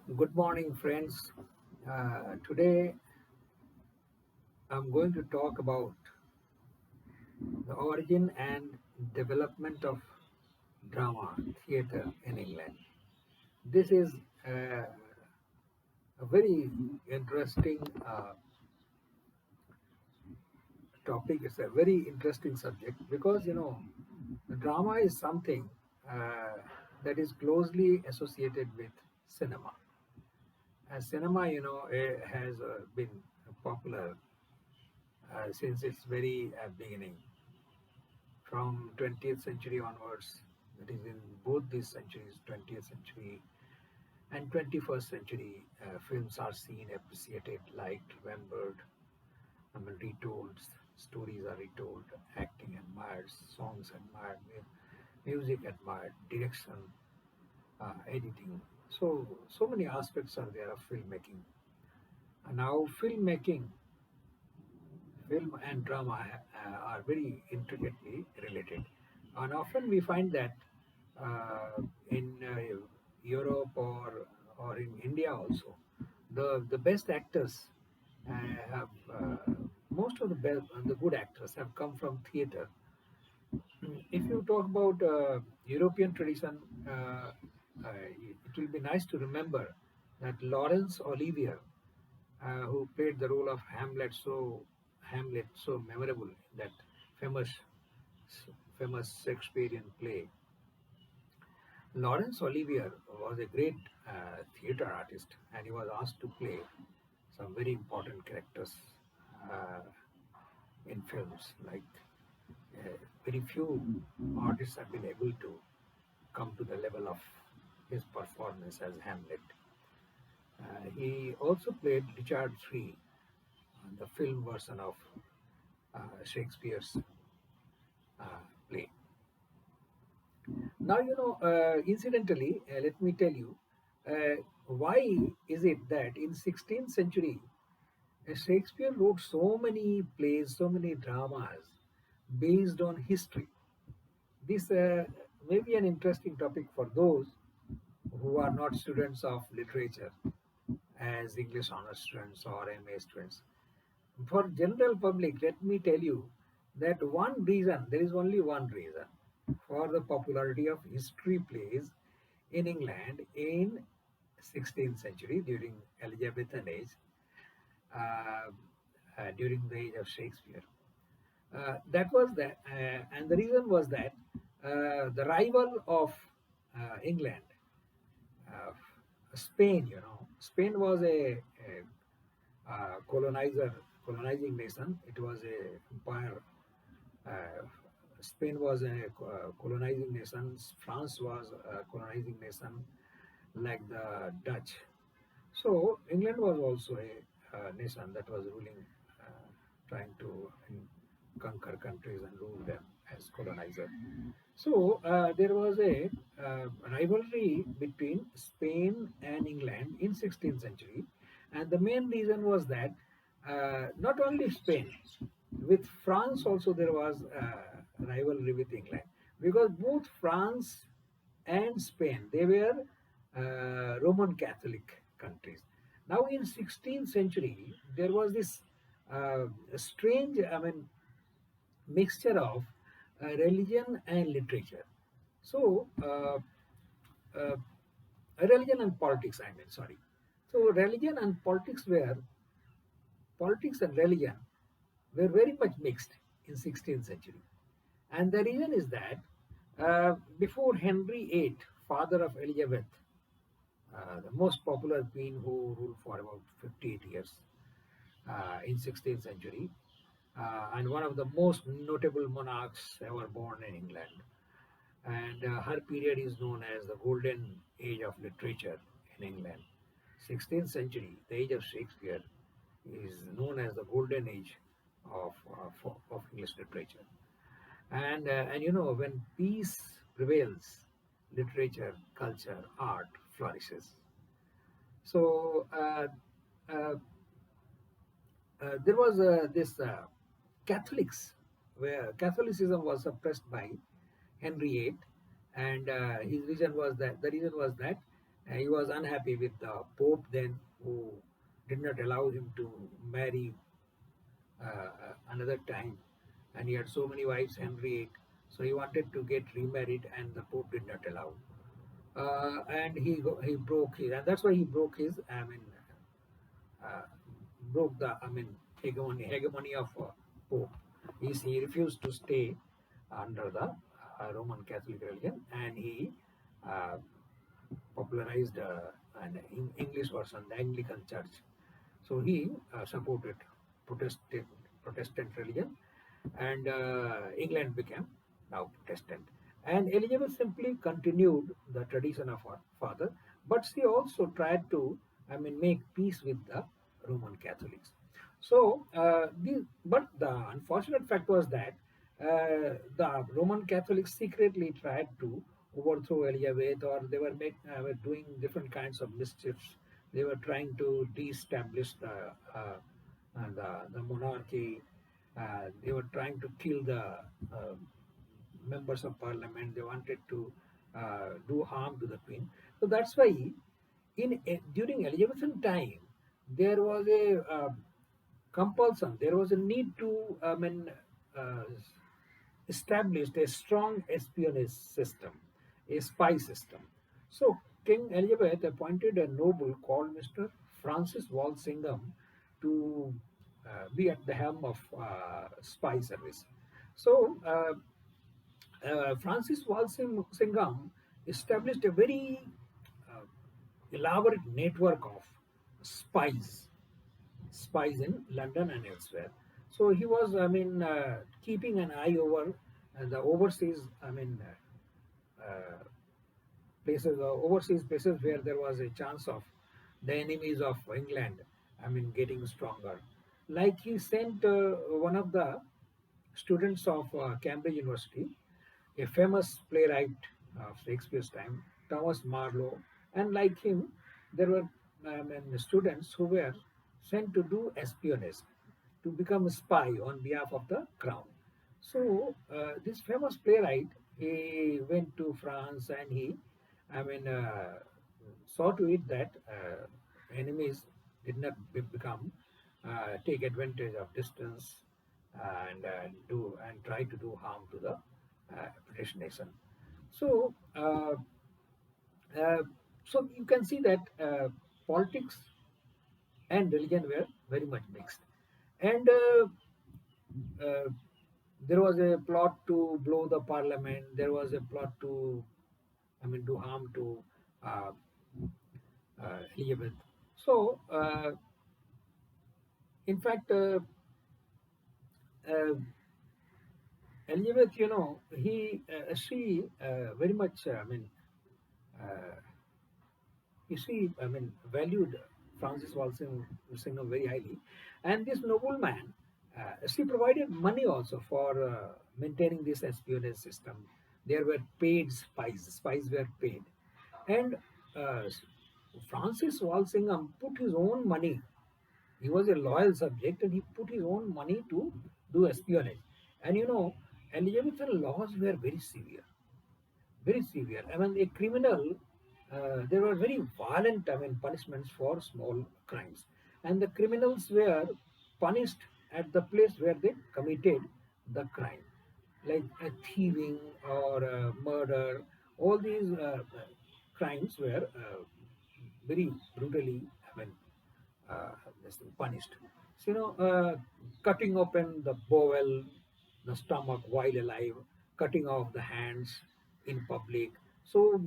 Good morning, friends. Today I'm going to talk about the origin and development of drama theatre in England. This is a very interesting topic. It's a very interesting subject because drama is something uh, that is closely associated with cinema. As cinema, has been popular since its very beginning. From 20th century onwards, that is in both these centuries, 20th century and 21st century, films are seen, appreciated, liked, remembered, retold, stories are retold, acting admired, songs admired, music admired, direction, editing. So many aspects are there of filmmaking. And now film and drama are very intricately related. And often we find that in Europe or in India also, the best actors have most of the good actors have come from theater. If you talk about European tradition, it will be nice to remember that Laurence Olivier, who played the role of Hamlet so memorable in that famous famous Shakespearean play. Laurence Olivier was a great theatre artist, and he was asked to play some very important characters uh, in films. Like very few artists have been able to come to the level of his performance as Hamlet. He also played Richard III, the film version of Shakespeare's uh, play. Now, incidentally, let me tell you, why is it that in 16th century, Shakespeare wrote so many plays, so many dramas based on history? This may be an interesting topic for those who are not students of literature as English honors students or MA students. For general public, let me tell you that one reason, there is only one reason for the popularity of history plays in England in 16th century during Elizabethan age, uh, during the age of Shakespeare. That was that, and the reason was that the rival of England, uh, Spain, Spain was a colonizing nation. It was a empire. Uh, Spain was a colonizing nation. France was a colonizing nation, like the Dutch. So England was also a nation that was ruling, trying to conquer countries and rule them as colonizer. So there was a rivalry between Spain and England in 16th century, and the main reason was that not only Spain, with France also there was rivalry with England, because both France and Spain, they were Roman Catholic countries. Now in 16th century, there was this strange, mixture of religion and literature. So, religion and politics, sorry. So, politics and religion were very much mixed in 16th century. And the reason is that before Henry VIII, father of Elizabeth, the most popular queen who ruled for about 58 years in 16th century, and one of the most notable monarchs ever born in England. And her period is known as the golden age of literature in England. 16th century, the age of Shakespeare, is known as the golden age of English literature. And when peace prevails, literature, culture, art flourishes. So uh, there was this Catholics, where Catholicism was suppressed by Henry VIII, and his reason was that the reason was that He was unhappy with the Pope then, who did not allow him to marry another time, and he had so many wives, Henry VIII. So he wanted to get remarried, and the Pope did not allow. And he broke his, and that's why he broke his. Uh, broke the hegemony of Pope. He refused to stay under the Roman Catholic religion, and he uh, popularized an English version, the Anglican Church. So he supported Protestant Protestant religion, and England became now Protestant. And Elizabeth simply continued the tradition of her father, but she also tried to, make peace with the Roman Catholics. So, but the unfortunate fact was that the Roman Catholics secretly tried to overthrow Elizabeth, or they were doing different kinds of mischiefs. They were trying to de-establish the monarchy. They were trying to kill the members of parliament. They wanted to do harm to the queen. So that's why during Elizabethan time there was a compulsion. There was a need to uh, established a strong espionage system, a spy system. So King Elizabeth appointed a noble called Mr. Francis Walsingham to be at the helm of spy service. So Francis Walsingham established a very uh, elaborate network of spies, spies in London and elsewhere. So he was, keeping an eye over the overseas, places, overseas places where there was a chance of the enemies of England, getting stronger. Like he sent one of the students of Cambridge University, a famous playwright of Shakespeare's time, Thomas Marlowe, and like him, there were students who were sent to do espionage, to become a spy on behalf of the crown. So this famous playwright, he went to France, and he, I mean, uh, saw to it that enemies did not become take advantage of distance and do and try to do harm to the British nation. So, uh, so you can see that politics and religion were very much mixed, and uh, there was a plot to blow the parliament. There was a plot to, do harm to uh, Elizabeth. So, in fact, uh, Elizabeth, she very much, uh, valued Francis Walsingham very highly. And this nobleman, she provided money also for maintaining this espionage system. There were paid spies, spies were paid. And uh, Francis Walsingham put his own money. He was a loyal subject, and he put his own money to do espionage. And Elizabethan laws were very severe, very severe. A criminal, there were very violent, punishments for small crimes, and the criminals were punished at the place where they committed the crime, like thieving or murder. All these crimes were very brutally, uh, punished. So, cutting open the bowel, the stomach while alive, cutting off the hands in public. So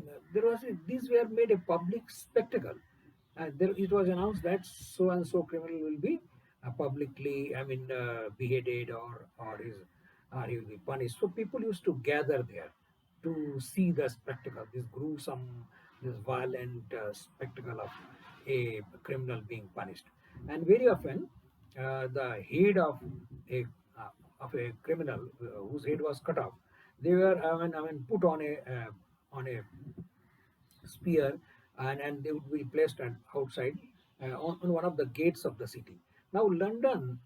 these were made a public spectacle. It was announced that so and so criminal will be publicly, beheaded, or he will be punished. So people used to gather there to see the spectacle, this gruesome, this violent spectacle of a criminal being punished. And very often, the head of a criminal whose head was cut off, they were put on a spear, and they would be placed outside on one of the gates of the city. Now, London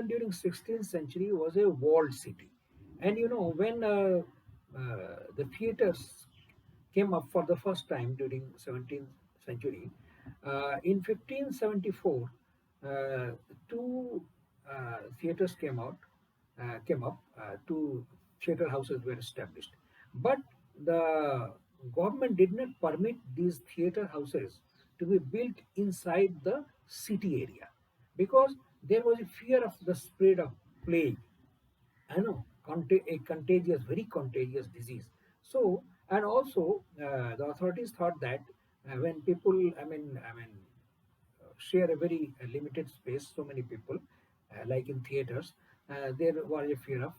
during 16th century was a walled city, and when the theaters came up for the first time during 17th century. In 1574, uh, two theaters came up. Two theater houses were established, but the government did not permit these theater houses to be built inside the city area because there was a fear of the spread of plague. I know, a contagious, very contagious disease. So, and also the authorities thought that when people, share a very limited space, so many people, like in theaters, there was a fear of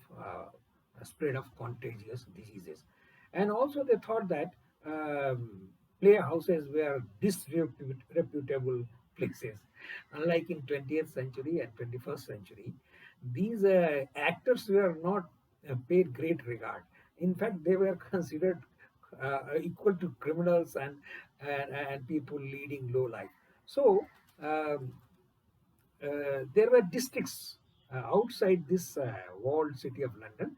spread of contagious diseases. And also they thought that playhouses were disreputable places. Unlike in 20th century and 21st century, these actors were not paid great regard. In fact, they were considered equal to criminals and people leading low life. So um, there were districts outside this walled city of London,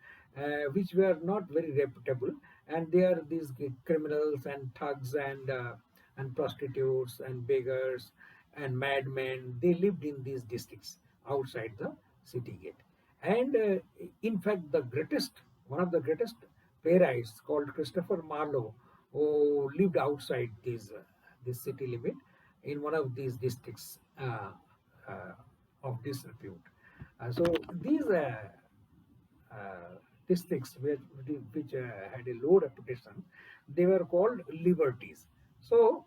which were not very reputable, and there these criminals and thugs and prostitutes and beggars and madmen, they lived in these districts outside the city gate. And in fact, one of the greatest playwrights called Christopher Marlowe, who lived outside this city limit in one of these districts uh, of disrepute. So these uh, districts which had a low reputation, they were called liberties. So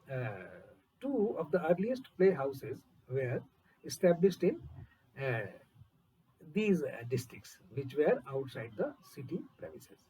two of the earliest playhouses were established in uh, these districts which were outside the city premises.